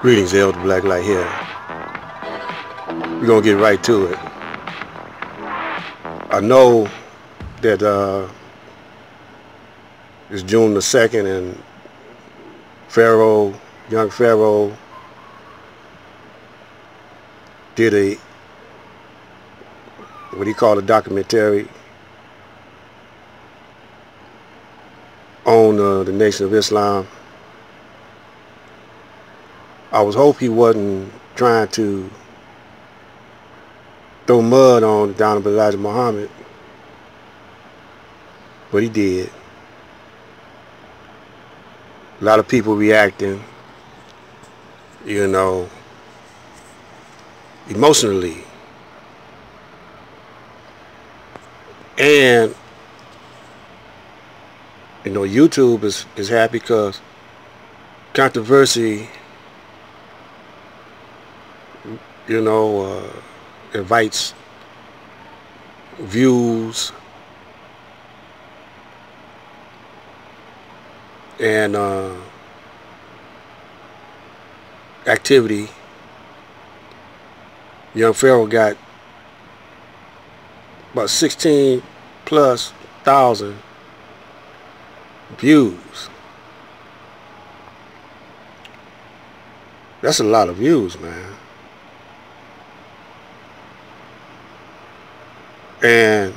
Greetings, Elder Black Light here. We're gonna get right to it. I know that it's June the 2nd and Pharaoh, young Pharaoh, did what he called a documentary on the Nation of Islam. I was hoping he wasn't trying to throw mud on the Honorable Elijah Muhammad, but he did. A lot of people reacting, emotionally. And, YouTube is happy because controversy, invites views and activity. Young Pharaoh got about 16,000+ views. That's a lot of views, man. And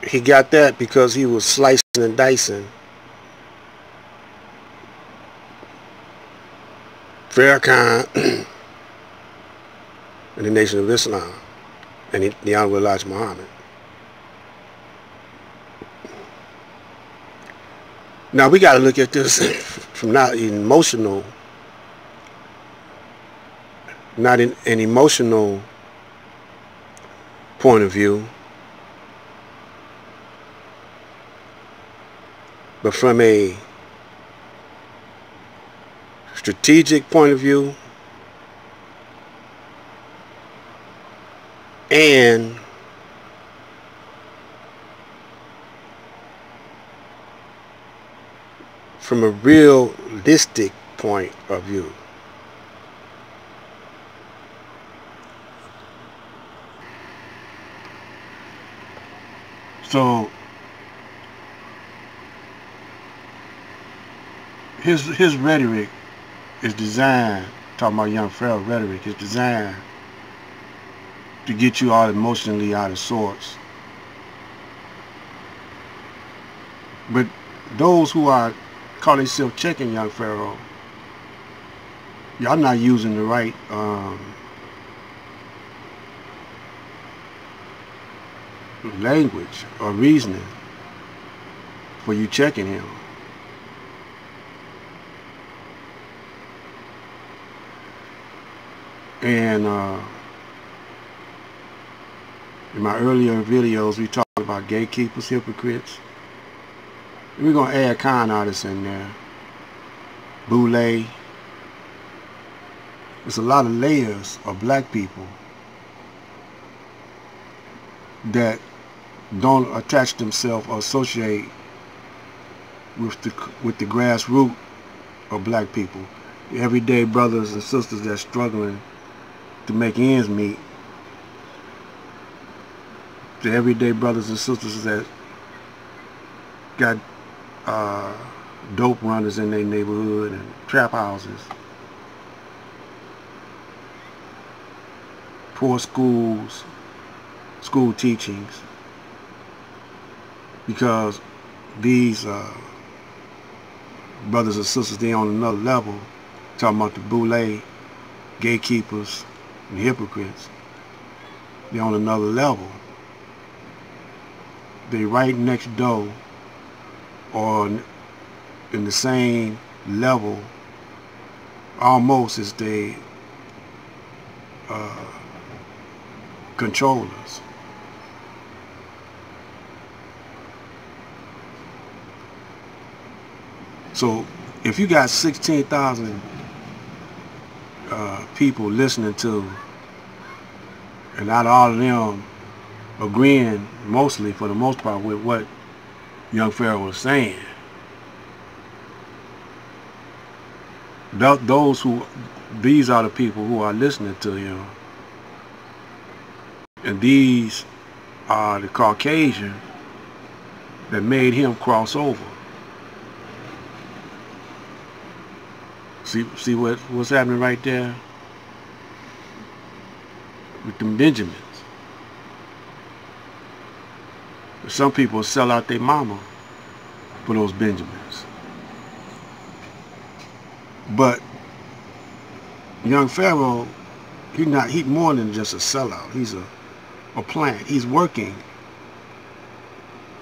he got that because he was slicing and dicing Farrakhan and the Nation of Islam and the Honorable Elijah Muhammad. Now we got to look at this from not an emotional point of view, but from a strategic point of view and from a realistic point of view. So his rhetoric is designed, talking about young Pharaoh rhetoric, is designed to get you all emotionally out of sorts. But those who are call themselves checking young Pharaoh, y'all not using the right language or reasoning for you checking him. And in my earlier videos, we talked about gatekeepers, hypocrites. And we're going to add con artists in there. Boule. There's a lot of layers of black people that don't attach themselves or associate with the grassroots of black people. The everyday brothers and sisters that's struggling to make ends meet. The everyday brothers and sisters that got dope runners in their neighborhood and trap houses. Poor schools, school teachings. Because these brothers and sisters, they on another level. Talking about the boule, gatekeepers, and hypocrites. They on another level. They right next door or in the same level almost as they controllers. So if you got 16,000 people listening to, and not all of them agreeing mostly, for the most part, with what young Pharaoh was saying, These are the people who are listening to him. And these are the Caucasians that made him cross over. See what's happening right there with them Benjamins. Some people sell out their mama for those Benjamins. But young Pharaoh, he's more than just a sellout. He's a plant. He's working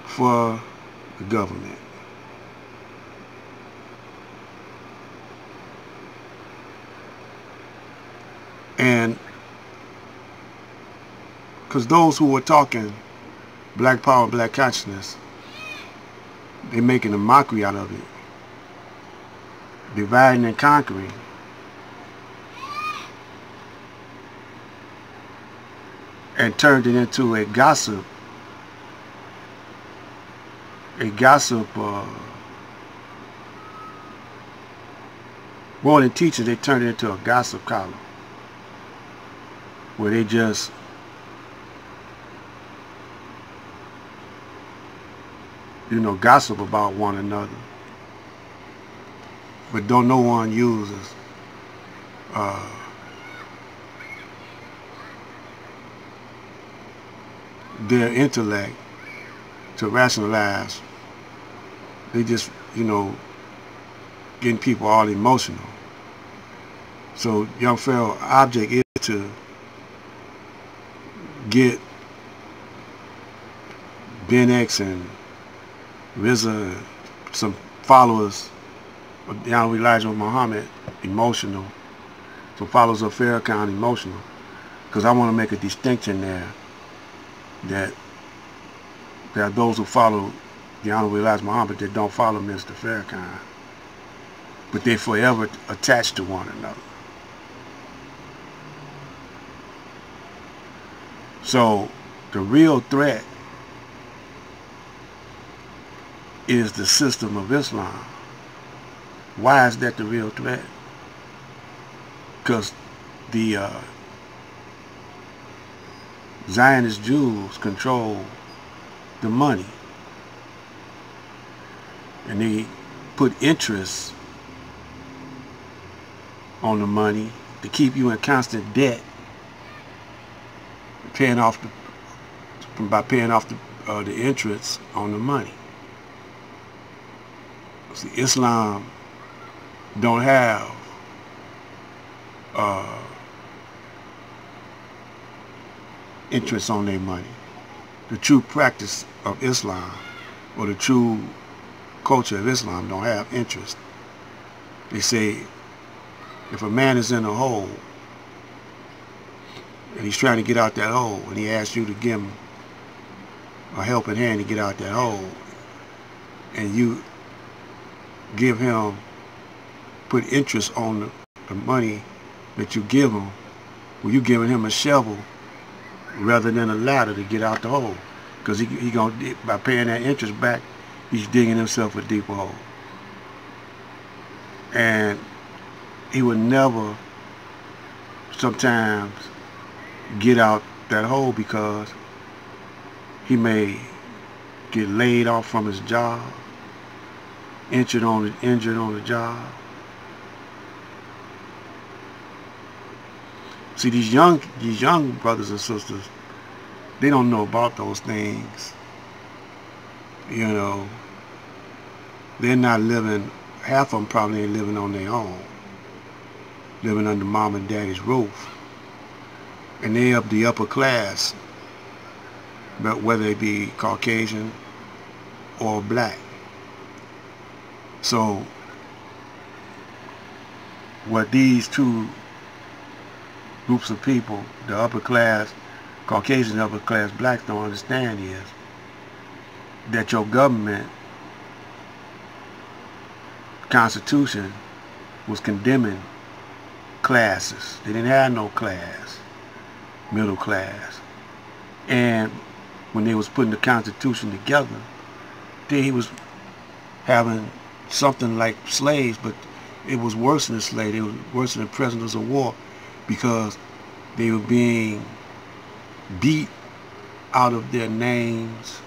for the government. And because those who were talking black power, black consciousness, they're making a mockery out of it. Dividing and conquering. And turned it into a gossip. More than teaching, they turned it into a gossip column. Where they just gossip about one another, but don't no one uses their intellect to rationalize. They just getting people all emotional. So young Pharaoh's object is to get Ben X and Rizza and some followers of Honorable Elijah Muhammad emotional, some followers of Farrakhan emotional, because I want to make a distinction there that there are those who follow the Honorable Elijah Muhammad that don't follow Mr. Farrakhan, but they're forever attached to one another. So the real threat is the system of Islam. Why is that the real threat? Because the Zionist Jews control the money, and they put interest on the money to keep you in constant debt, by paying off the interest on the money. See, Islam don't have interest on their money. The true practice of Islam, or the true culture of Islam, don't have interest. They say if a man is in a hole and he's trying to get out that hole, and he asks you to give him a helping hand to get out that hole, and you give him, put interest on the money that you give him, well, you giving him a shovel rather than a ladder to get out the hole, because he gonna, by paying that interest back, he's digging himself a deeper hole, and he would never sometimes get out that hole because he may get laid off from his job, injured on the job. See, these young brothers and sisters, they don't know about those things. They're not living. Half of them probably ain't living on their own, living under mom and daddy's roof, and they of the upper class, but whether they be Caucasian or black. So what these two groups of people, the upper class Caucasian, upper class blacks, don't understand is that your government constitution was condemning classes. They didn't have no class, middle class. And when they was putting the Constitution together, he was having something like slaves, but It was worse than slaves. It was worse than prisoners of war, because they were being beat out of their names.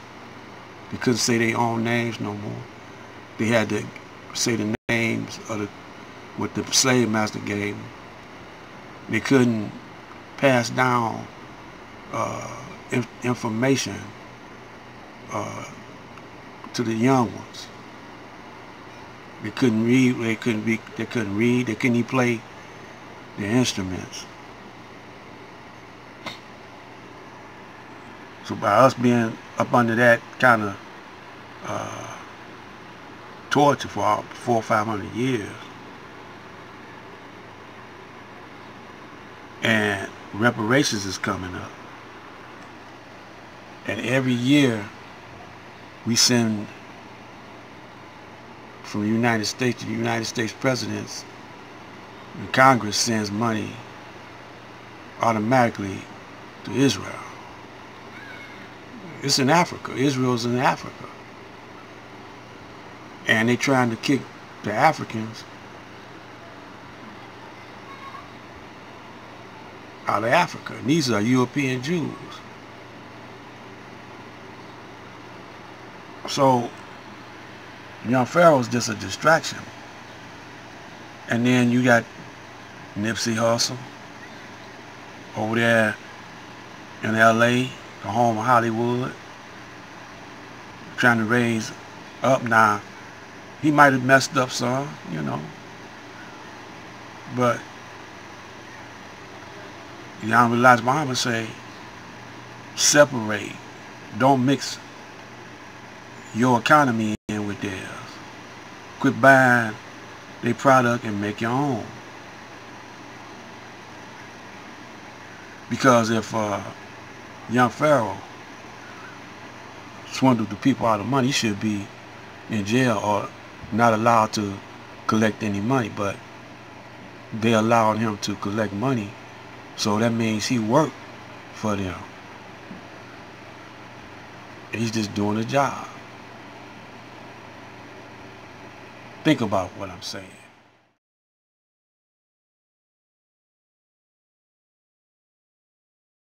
They couldn't say their own names no more. They had to say the names of what the slave master gave them. They couldn't pass down information to the young ones. They couldn't read. They couldn't read. They couldn't even play their instruments. So by us being up under that kind of torture for 400 or 500 years, and reparations is coming up, and every year we send from the United States to the United States presidents, and Congress sends money automatically to Israel. It's in Africa. Israel's in Africa. And they're trying to kick the Africans out of Africa. And these are European Jews. So, young Pharaoh is just a distraction. And then you got Nipsey Hussle over there in LA, the home of Hollywood, trying to raise up. Now, he might have messed up some, you know, but Yahweh Elijah Muhammad say, separate, don't mix your economy in with theirs. Quit buying their product and make your own. Because if young Pharaoh swindled the people out of money, he should be in jail or not allowed to collect any money, but they allowed him to collect money, so that means he worked for them. And he's just doing a job. Think about what I'm saying.